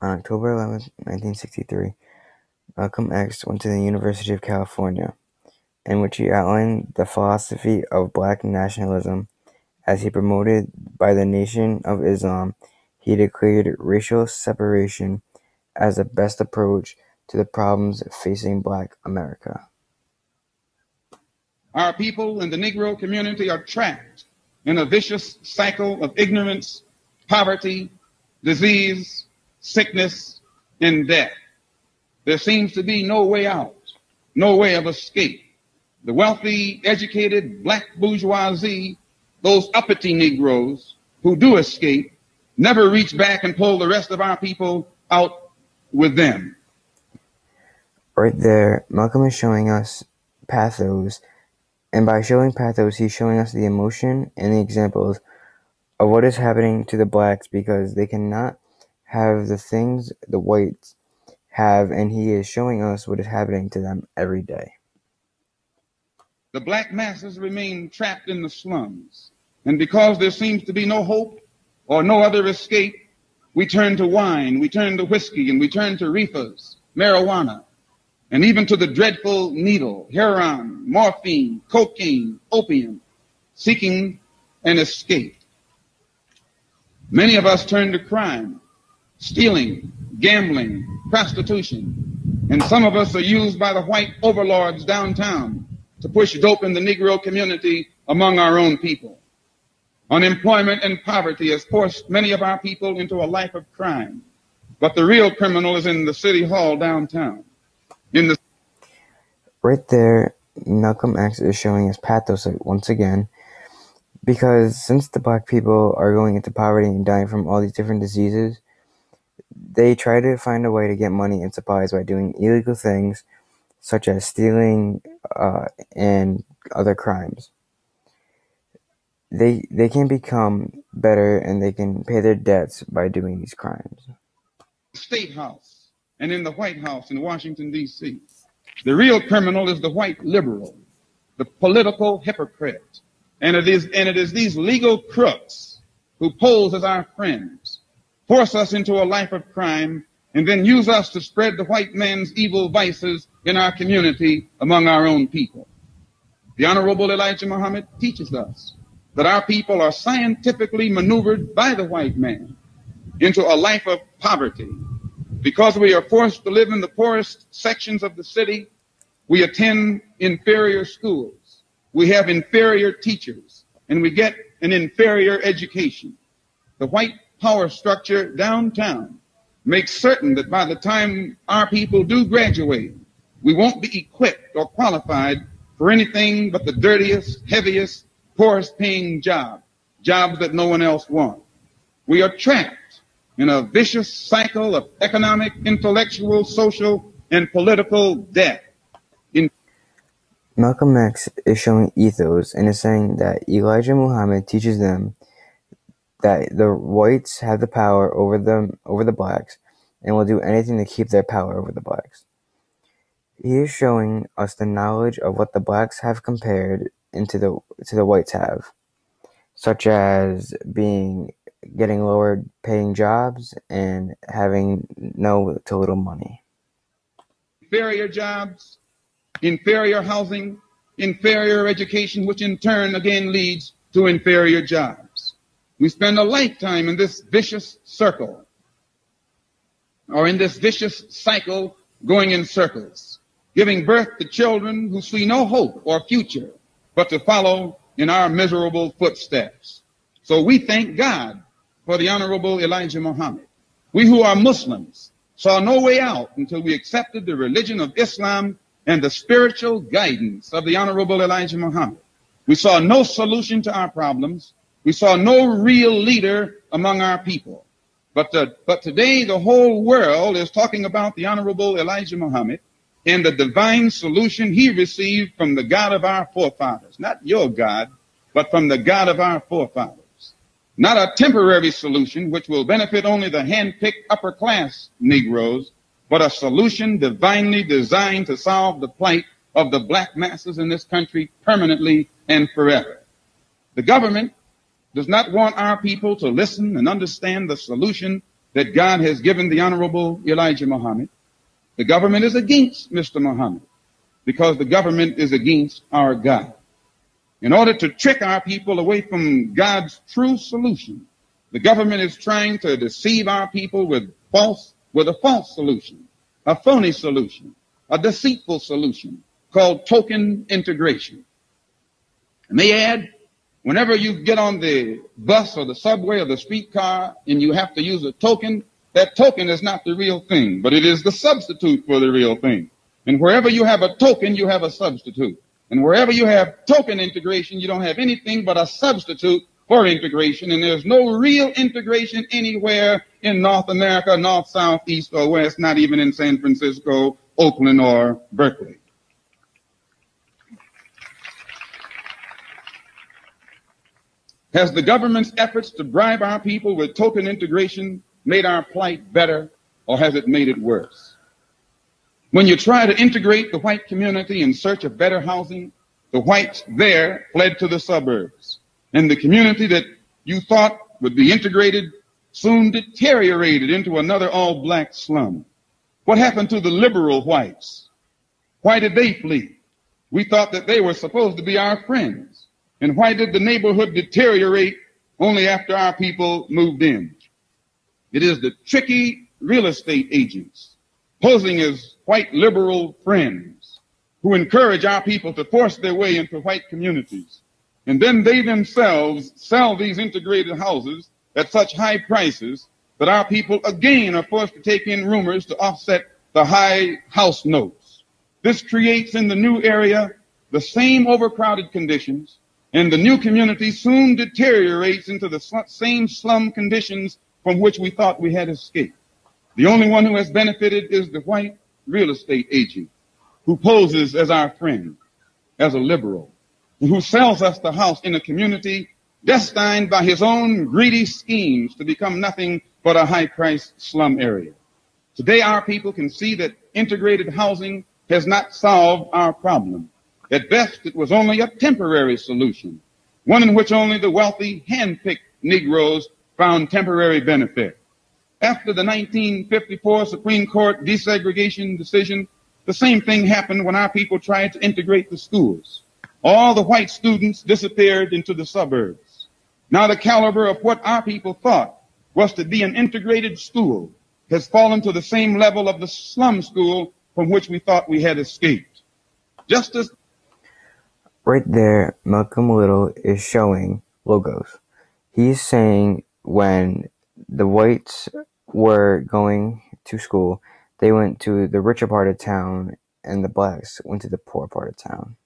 On October 11, 1963, Malcolm X went to the University of California, in which he outlined the philosophy of black nationalism as he promoted by the Nation of Islam. He declared racial separation as the best approach to the problems facing black America. Our people in the Negro community are trapped in a vicious cycle of ignorance, poverty, disease, sickness, and death. There seems to be no way out, no way of escape. The wealthy, educated black bourgeoisie, those uppity Negroes who do escape, never reach back and pull the rest of our people out with them. Right there, Malcolm is showing us pathos, and by showing pathos, he's showing us the emotion and the examples of what is happening to the blacks because they cannot have the things the whites have, and he is showing us what is happening to them every day. The black masses remain trapped in the slums, and because there seems to be no hope or no other escape, we turn to wine, we turn to whiskey, and we turn to reefers, marijuana, and even to the dreadful needle, heroin, morphine, cocaine, opium, seeking an escape. Many of us turn to crime, stealing, gambling, prostitution, and some of us are used by the white overlords downtown to push dope in the Negro community among our own people. Unemployment and poverty has forced many of our people into a life of crime, but the real criminal is in the city hall downtown. Right there, Malcolm X is showing us pathos once again, because since the black people are going into poverty and dying from all these different diseases, they try to find a way to get money and supplies by doing illegal things such as stealing and other crimes. They can become better and they can pay their debts by doing these crimes. State House and in the White House in Washington, D.C. The real criminal is the white liberal, the political hypocrite. And it is these legal crooks who pose as our friends, force us into a life of crime, and then use us to spread the white man's evil vices in our community among our own people. The Honorable Elijah Muhammad teaches us that our people are scientifically maneuvered by the white man into a life of poverty. Because we are forced to live in the poorest sections of the city, we attend inferior schools, we have inferior teachers, and we get an inferior education. The white power structure downtown makes certain that by the time our people do graduate, we won't be equipped or qualified for anything but the dirtiest, heaviest, poorest paying jobs that no one else wants. We are trapped in a vicious cycle of economic, intellectual, social, and political death. Malcolm X is showing ethos and is saying that Elijah Muhammad teaches them that the whites have the power over the blacks and will do anything to keep their power over the blacks. He is showing us the knowledge of what the blacks have compared to the whites have, such as getting lower paying jobs and having no to little money. Inferior jobs, inferior housing, inferior education, which in turn again leads to inferior jobs. We spend a lifetime in this vicious circle, or in this vicious cycle going in circles, giving birth to children who see no hope or future but to follow in our miserable footsteps. So we thank God for the Honorable Elijah Muhammad. We who are Muslims saw no way out until we accepted the religion of Islam and the spiritual guidance of the Honorable Elijah Muhammad. We saw no solution to our problems. We saw no real leader among our people. But today the whole world is talking about the Honorable Elijah Muhammad and the divine solution he received from the God of our forefathers. Not your God, but from the God of our forefathers. Not a temporary solution which will benefit only the hand-picked upper-class Negroes, but a solution divinely designed to solve the plight of the black masses in this country permanently and forever. The government does not want our people to listen and understand the solution that God has given the Honorable Elijah Muhammad, the government is against Mr. Muhammad because the government is against our God. In order to trick our people away from God's true solution, the government is trying to deceive our people with a false solution, a phony solution, a deceitful solution called token integration. I may add, whenever you get on the bus or the subway or the streetcar and you have to use a token, that token is not the real thing, but it is the substitute for the real thing. And wherever you have a token, you have a substitute. And wherever you have token integration, you don't have anything but a substitute for integration. And there's no real integration anywhere in North America, north, south, east, or west, not even in San Francisco, Oakland, or Berkeley. Has the government's efforts to bribe our people with token integration made our plight better, or has it made it worse? When you try to integrate the white community in search of better housing, the whites there fled to the suburbs. And the community that you thought would be integrated soon deteriorated into another all-black slum. What happened to the liberal whites? Why did they flee? We thought that they were supposed to be our friends. And why did the neighborhood deteriorate only after our people moved in? It is the tricky real estate agents posing as white liberal friends who encourage our people to force their way into white communities. And then they themselves sell these integrated houses at such high prices that our people again are forced to take in roomers to offset the high house notes. This creates in the new area the same overcrowded conditions, and the new community soon deteriorates into the same slum conditions from which we thought we had escaped. The only one who has benefited is the white real estate agent who poses as our friend, as a liberal, and who sells us the house in a community destined by his own greedy schemes to become nothing but a high-priced slum area. Today, our people can see that integrated housing has not solved our problem. At best, it was only a temporary solution, one in which only the wealthy, hand-picked Negroes found temporary benefit. After the 1954 Supreme Court desegregation decision, the same thing happened when our people tried to integrate the schools. All the white students disappeared into the suburbs. Now the caliber of what our people thought was to be an integrated school has fallen to the same level of the slum school from which we thought we had escaped. Just as Right there, Malcolm Little is showing logos. He's saying when the whites were going to school, they went to the richer part of town, and the blacks went to the poor part of town.